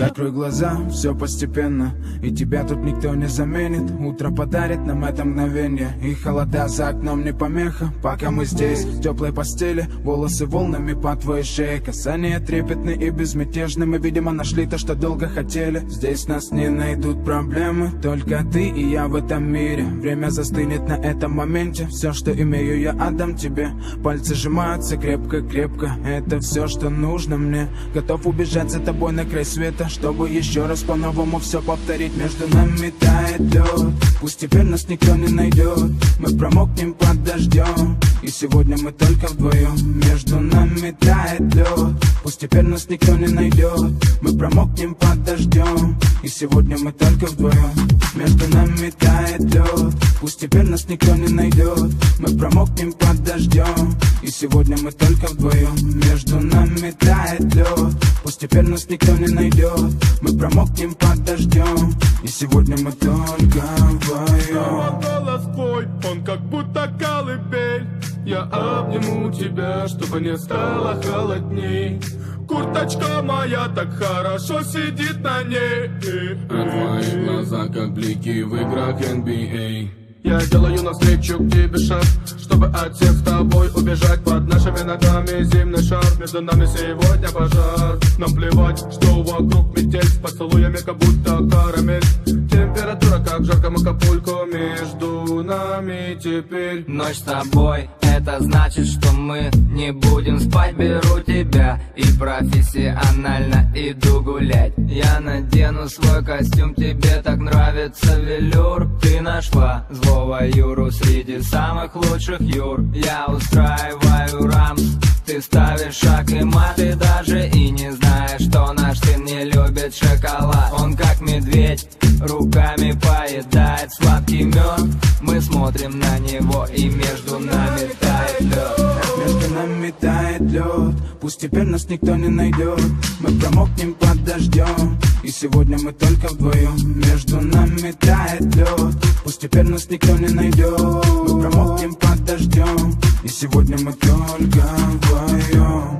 Закрой глаза, все постепенно, и тебя тут никто не заменит. Утро подарит нам это мгновение, и холода за окном не помеха. Пока мы здесь, в теплой постели, волосы волнами по твоей шее. Касания трепетны и безмятежны, мы, видимо, нашли то, что долго хотели. Здесь нас не найдут проблемы, только ты и я в этом мире. Время застынет на этом моменте, все, что имею, я отдам тебе. Пальцы сжимаются крепко-крепко, это все, что нужно мне. Готов убежать за тобой на край света, чтобы еще раз по-новому все повторить. Между нами тает лед, пусть теперь нас никто не найдет. Мы промокнем под дождем, и сегодня мы только вдвоем. Между нами тает лед, пусть теперь нас никто не найдет. Мы промокнем под дождем, и сегодня мы только вдвоем. Между нами тает лед, пусть теперь нас никто не найдет. Мы промокнем под дождем, и сегодня мы только вдвоем. Между нами тает лед, пусть теперь нас никто не найдет. Мы промокнем под дождем, и сегодня мы только вдвоем. Голос твой, он как будто колыбель. Я обниму тебя, чтобы не стало холодней. Курточка моя так хорошо сидит на ней. А твои глаза как блики в играх NBA. Я делаю навстречу к тебе шаг, чтобы от всех с тобой убежать. Под нашими ногами зимний шар, между нами сегодня пожар. Нам плевать, что вокруг метель, с поцелуями как будто карамель. Температура как в жарком Акапулько, между нами теперь. Ночь с тобой, это значит, что мы не будем спать. Беру тебя и профессионально иду гулять. Я надену свой костюм, тебе так нравится велюр. Ты нашла злого Юру среди самых лучших Юр. Я устраиваю рамс, ты ставишь шаг и мат. Ты даже и не знаешь, что наш сын не любит шоколад. Он как медведь, руками поедает сладкий мед. Мы смотрим на него, и между нами тает лед. Между нами тает лед, пусть теперь нас никто не найдет. Мы промокнем под дождем, и сегодня мы только вдвоем. Между нами тает лед, пусть теперь нас никто не найдет. Мы промокнем под дождем, и сегодня мы только вдвоем.